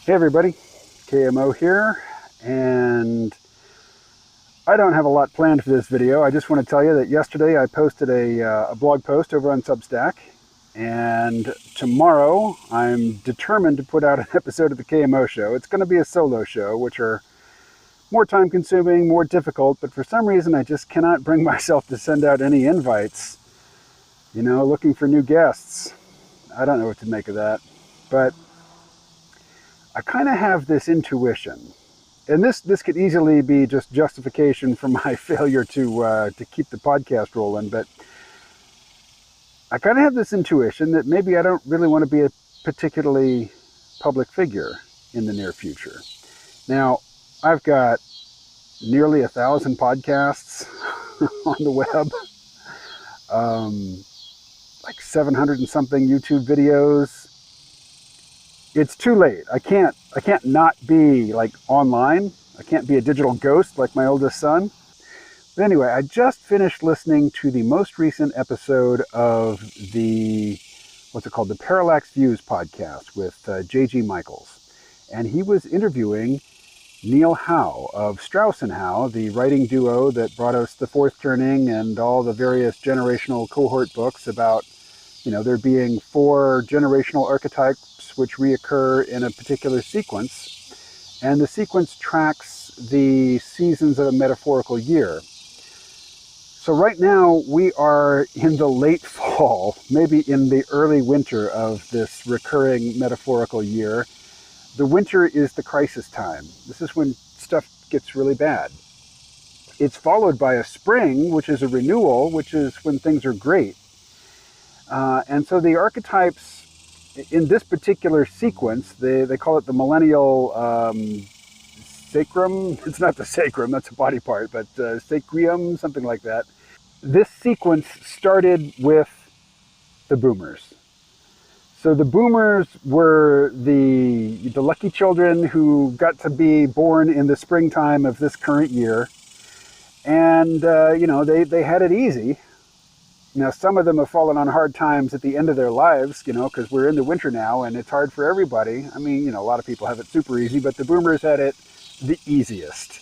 Hey everybody, KMO here, and I don't have a lot planned for this video. I just want to tell you that yesterday I posted a blog post over on Substack, and tomorrow I'm determined to put out an episode of the KMO show. It's going to be a solo show, which are more time consuming, more difficult, but for some reason I just cannot bring myself to send out any invites, looking for new guests. I don't know what to make of that, but I kind of have this intuition, and this could easily be just justification for my failure to keep the podcast rolling. But I kind of have this intuition that maybe I don't really want to be a particularly public figure in the near future. Now, I've got nearly 1,000 podcasts on the web, like 700 and something YouTube videos. It's too late. I can't not be like online. I can't be a digital ghost like my oldest son. But anyway, I just finished listening to the most recent episode of the, what's it called? The Parallax Views podcast with J.G. Michaels. And he was interviewing Neil Howe of Strauss and Howe, the writing duo that brought us The Fourth Turning and all the various generational cohort books about, there being 4 generational archetypes which reoccur in a particular sequence, and the sequence tracks the seasons of a metaphorical year. So right now we are in the late fall, maybe in the early winter of this recurring metaphorical year. The winter is the crisis time. This is when stuff gets really bad. It's followed by a spring, which is a renewal, which is when things are great. And so the archetypes in this particular sequence, they call it the millennial sacrum. It's not the sacrum, that's a body part, but sacrium, something like that. This sequence started with the boomers. So the boomers were the lucky children who got to be born in the springtime of this current year. And, they had it easy. Now, some of them have fallen on hard times at the end of their lives, because we're in the winter now and it's hard for everybody. I mean, a lot of people have it super easy, but the boomers had it the easiest.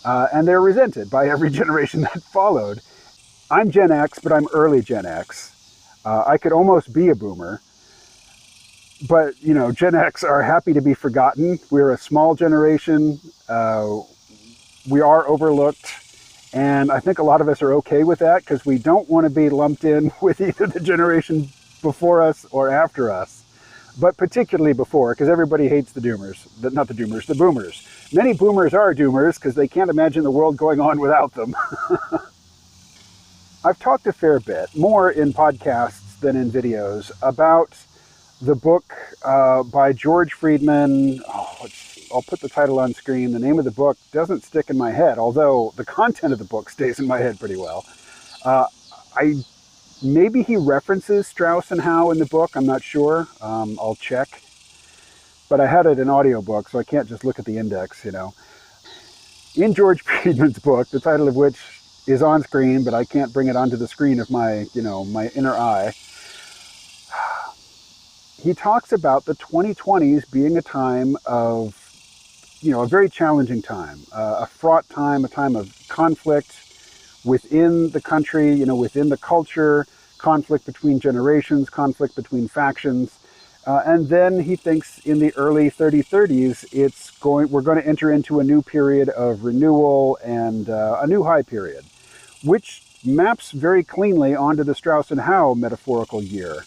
And they're resented by every generation that followed. I'm Gen X, but I'm early Gen X. I could almost be a boomer. But, Gen X are happy to be forgotten. We're a small generation. We are overlooked. And I think a lot of us are okay with that because we don't want to be lumped in with either the generation before us or after us, but particularly before, because everybody hates the boomers. Many boomers are doomers because they can't imagine the world going on without them. I've talked a fair bit, more in podcasts than in videos, about the book by George Friedman. I'll put the title on screen. The name of the book doesn't stick in my head, although the content of the book stays in my head pretty well. Maybe he references Strauss and Howe in the book. I'm not sure. I'll check. But I had it in audiobook, so I can't just look at the index, In George Friedman's book, the title of which is on screen, but I can't bring it onto the screen of my inner eye. He talks about the 2020s being a time of a very challenging time, a fraught time, a time of conflict within the country, within the culture, conflict between generations, conflict between factions. And then he thinks in the early 3030s, we're going to enter into a new period of renewal and a new high period, which maps very cleanly onto the Strauss and Howe metaphorical year.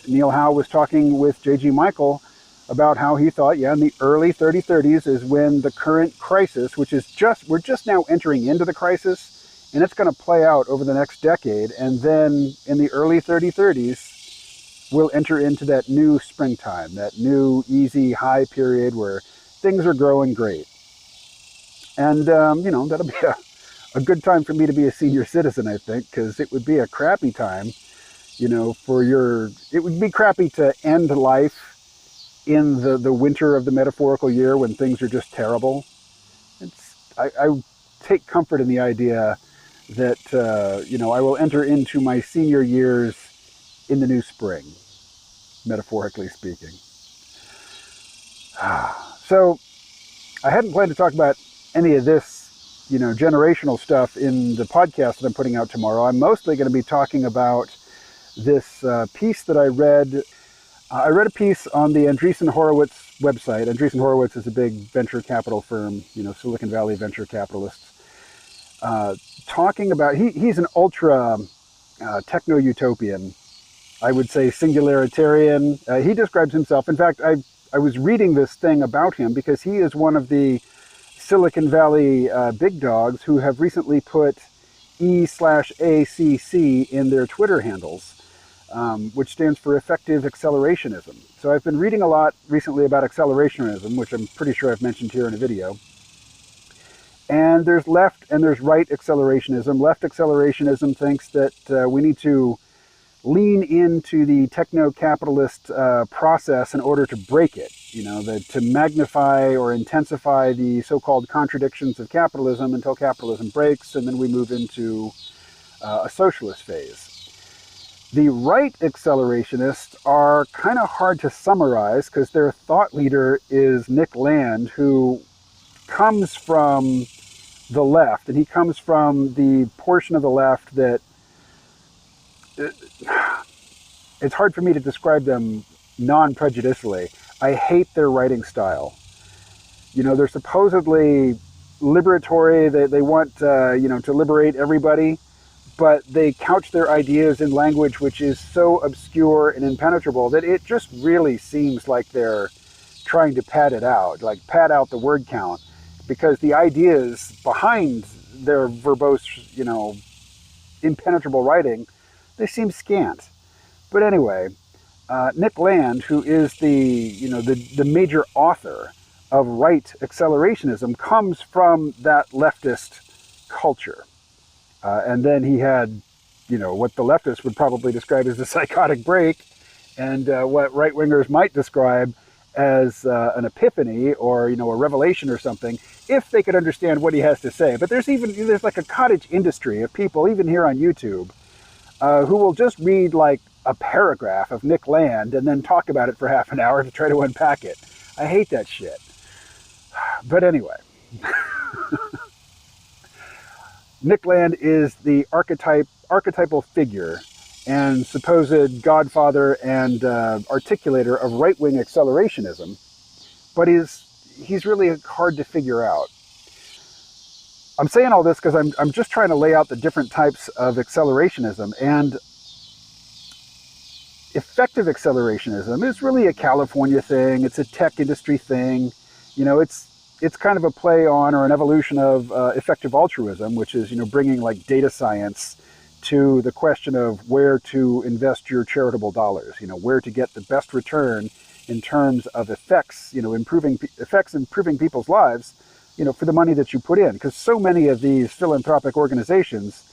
Neil Howe was talking with J.G. Michael about how he thought, in the early 3030s is when the current crisis, which is we're just now entering into the crisis, and it's going to play out over the next decade. And then in the early 3030s, we'll enter into that new springtime, that new easy high period where things are growing great. And, that'll be a good time for me to be a senior citizen, I think, because it would be a crappy time, it would be crappy to end life in the winter of the metaphorical year when things are just terrible. I take comfort in the idea that, I will enter into my senior years in the new spring, metaphorically speaking. So I hadn't planned to talk about any of this, generational stuff in the podcast that I'm putting out tomorrow. I'm mostly going to be talking about this piece that I read. I read a piece on the Andreessen Horowitz website. Andreessen Horowitz is a big venture capital firm, Silicon Valley venture capitalists, talking about, he's an ultra techno-utopian, I would say singularitarian. He describes himself, in fact, I was reading this thing about him because he is one of the Silicon Valley big dogs who have recently put E/ACC in their Twitter handles, which stands for effective accelerationism. So I've been reading a lot recently about accelerationism, which I'm pretty sure I've mentioned here in a video. And there's left and there's right accelerationism. Left accelerationism thinks that we need to lean into the techno-capitalist process in order to break it, to magnify or intensify the so-called contradictions of capitalism until capitalism breaks, and then we move into a socialist phase. The right accelerationists are kind of hard to summarize because their thought leader is Nick Land, who comes from the left, and he comes from the portion of the left that it's hard for me to describe them non-prejudicially. I hate their writing style. They're supposedly liberatory. They want, to liberate everybody, but they couch their ideas in language which is so obscure and impenetrable that it just really seems like they're trying to pad it out, like pad out the word count, because the ideas behind their verbose, impenetrable writing, they seem scant. But anyway, Nick Land, who is the major author of right accelerationism, comes from that leftist culture. And then he had, what the leftists would probably describe as a psychotic break, and what right-wingers might describe as an epiphany or, a revelation or something, if they could understand what he has to say. But there's like a cottage industry of people, even here on YouTube, who will just read like a paragraph of Nick Land and then talk about it for half an hour to try to unpack it. I hate that shit. But anyway, Nick Land is the archetypal figure and supposed godfather and articulator of right-wing accelerationism, but he's really hard to figure out. I'm saying all this because I'm just trying to lay out the different types of accelerationism, and effective accelerationism is really a California thing. It's a tech industry thing. It's kind of a play on or an evolution of effective altruism, which is, bringing like data science to the question of where to invest your charitable dollars, where to get the best return in terms of effects, improving people's lives, for the money that you put in. Because so many of these philanthropic organizations,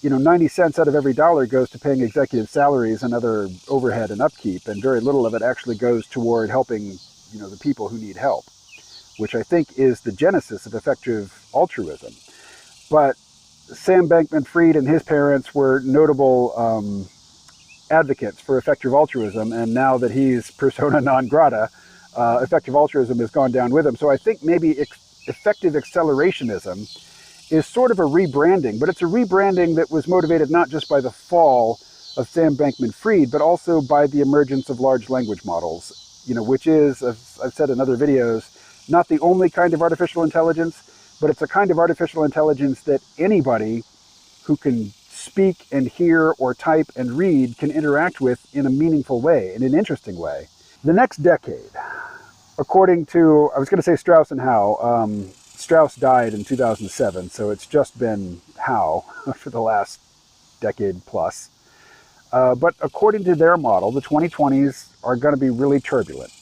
90 cents out of every dollar goes to paying executive salaries and other overhead and upkeep, and very little of it actually goes toward helping, the people who need help, which I think is the genesis of effective altruism. But Sam Bankman-Fried and his parents were notable advocates for effective altruism, and now that he's persona non grata, effective altruism has gone down with him. So I think maybe effective accelerationism is sort of a rebranding, but it's a rebranding that was motivated not just by the fall of Sam Bankman-Fried, but also by the emergence of large language models, which is, as I've said in other videos, not the only kind of artificial intelligence, but it's a kind of artificial intelligence that anybody who can speak and hear or type and read can interact with in a meaningful way, in an interesting way. The next decade, according to, I was going to say Strauss and Howe. Strauss died in 2007, so it's just been Howe for the last decade plus. But according to their model, the 2020s are going to be really turbulent.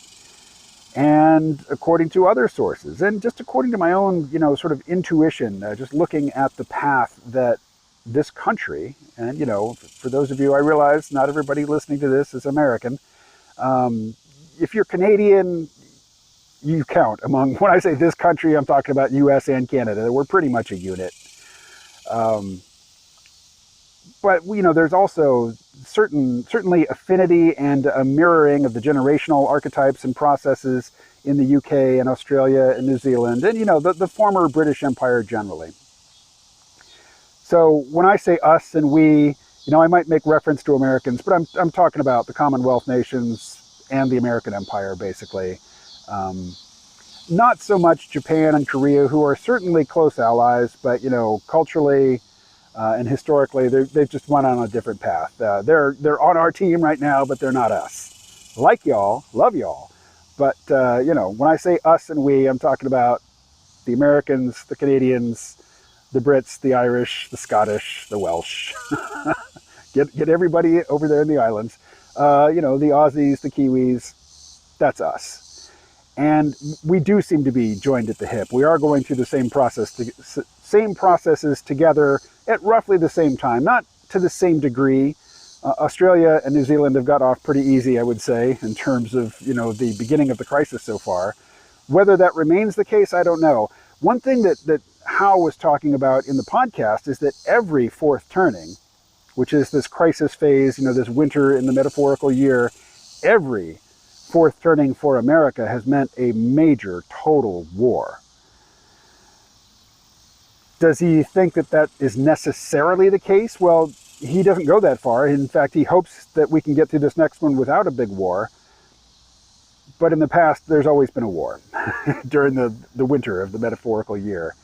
And according to other sources, and just according to my own, sort of intuition, just looking at the path that this country, and, for those of you, I realize not everybody listening to this is American. If you're Canadian, you count among, when I say this country, I'm talking about US and Canada. We're pretty much a unit. But, there's also certainly affinity and a mirroring of the generational archetypes and processes in the UK and Australia and New Zealand, and, you know, the former British Empire generally. So when I say us and we, you know, I might make reference to Americans, but I'm talking about the Commonwealth nations and the American Empire, basically. Not so much Japan and Korea, who are certainly close allies, but, you know, culturally and historically, they've just went on a different path. They're on our team right now, but they're not us. Like y'all, love y'all. But, you know, when I say us and we, I'm talking about the Americans, the Canadians, the Brits, the Irish, the Scottish, the Welsh. Get everybody over there in the islands. You know, the Aussies, the Kiwis, that's us. And we do seem to be joined at the hip. We are going through the same same processes together at roughly the same time, not to the same degree. Australia and New Zealand have got off pretty easy, I would say, in terms of, you know, the beginning of the crisis so far. Whether that remains the case, I don't know. One thing that Howe was talking about in the podcast is that every fourth turning, which is this crisis phase, you know, this winter in the metaphorical year, every fourth turning for America has meant a major total war. Does he think that that is necessarily the case? Well, he doesn't go that far. In fact, he hopes that we can get through this next one without a big war. But in the past, there's always been a war during the winter of the metaphorical year.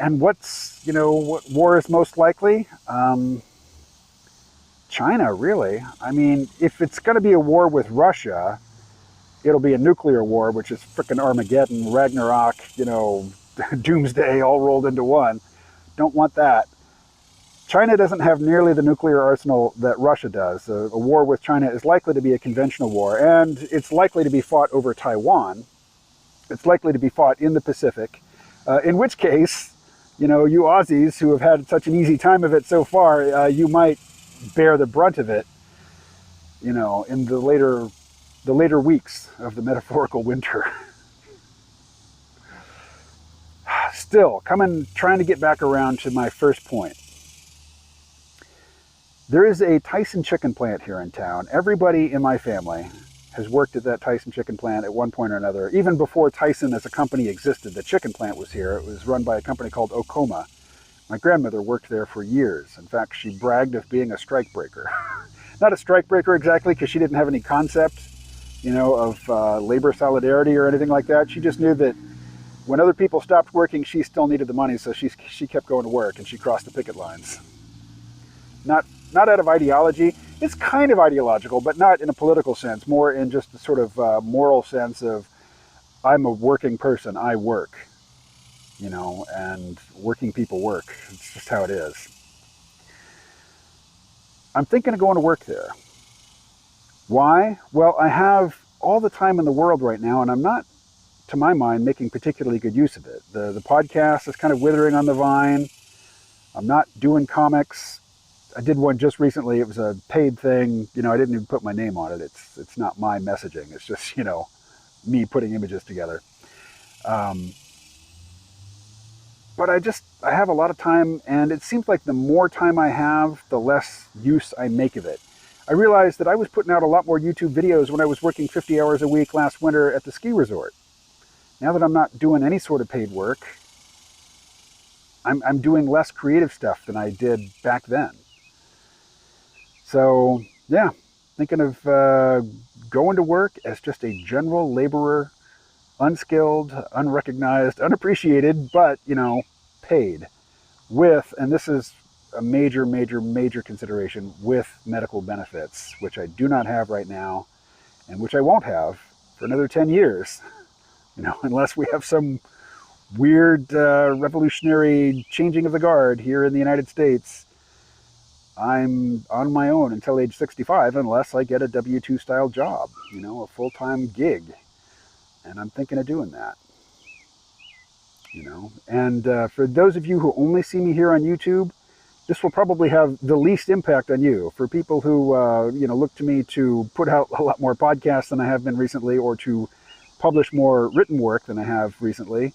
And what's, you know, what war is most likely? China, really. I mean, if it's going to be a war with Russia, it'll be a nuclear war, which is frickin' Armageddon, Ragnarok, you know, doomsday all rolled into one. Don't want that. China doesn't have nearly the nuclear arsenal that Russia does. A war with China is likely to be a conventional war, and it's likely to be fought over Taiwan. It's likely to be fought in the Pacific, in which case, you know, you Aussies who have had such an easy time of it so far, you might bear the brunt of it, you know, in the later weeks of the metaphorical winter. Still, trying to get back around to my first point. There is a Tyson chicken plant here in town. Everybody in my family has worked at that Tyson chicken plant at one point or another. Even before Tyson as a company existed, the chicken plant was here. It was run by a company called Okoma. My grandmother worked there for years. In fact, she bragged of being a strike breaker. Not a strike breaker exactly, because she didn't have any concept, you know, of labor solidarity or anything like that. She just knew that when other people stopped working, she still needed the money, so she kept going to work, and she crossed the picket lines. Not out of ideology. It's kind of ideological, but not in a political sense, more in just a sort of moral sense of, I'm a working person, I work, you know, and working people work. It's just how it is. I'm thinking of going to work there. Why? Well, I have all the time in the world right now, and I'm not, to my mind, making particularly good use of it. The podcast is kind of withering on the vine. I'm not doing comics. I did one just recently. It was a paid thing. You know, I didn't even put my name on it. It's not my messaging. It's just, you know, me putting images together. But I have a lot of time, and it seems like the more time I have, the less use I make of it. I realized that I was putting out a lot more YouTube videos when I was working 50 hours a week last winter at the ski resort. Now that I'm not doing any sort of paid work, I'm doing less creative stuff than I did back then. So, yeah, thinking of going to work as just a general laborer, unskilled, unrecognized, unappreciated, but, you know, paid with, and this is a major, major, major consideration, with medical benefits, which I do not have right now, and which I won't have for another 10 years, you know, unless we have some weird revolutionary changing of the guard here in the United States. I'm on my own until age 65 unless I get a W-2 style job, you know, a full-time gig. And I'm thinking of doing that, you know. And for those of you who only see me here on YouTube, this will probably have the least impact on you. For people who, you know, look to me to put out a lot more podcasts than I have been recently, or to publish more written work than I have recently,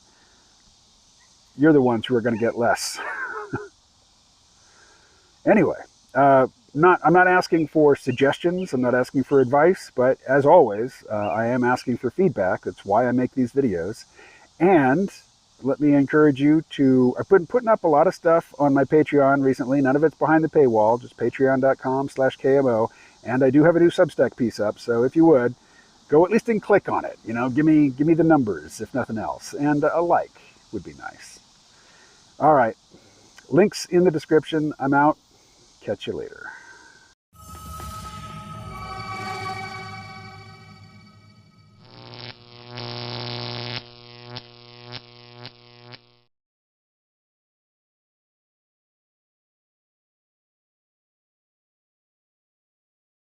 you're the ones who are going to get less. Anyway, I'm not asking for suggestions. I'm not asking for advice. But as always, I am asking for feedback. That's why I make these videos. And let me encourage you to, I've been putting up a lot of stuff on my Patreon recently. None of it's behind the paywall, just patreon.com/KMO. And I do have a new Substack piece up. So if you would, go at least and click on it. You know, give me the numbers, if nothing else. And a like would be nice. All right. Links in the description. I'm out. Catch you later.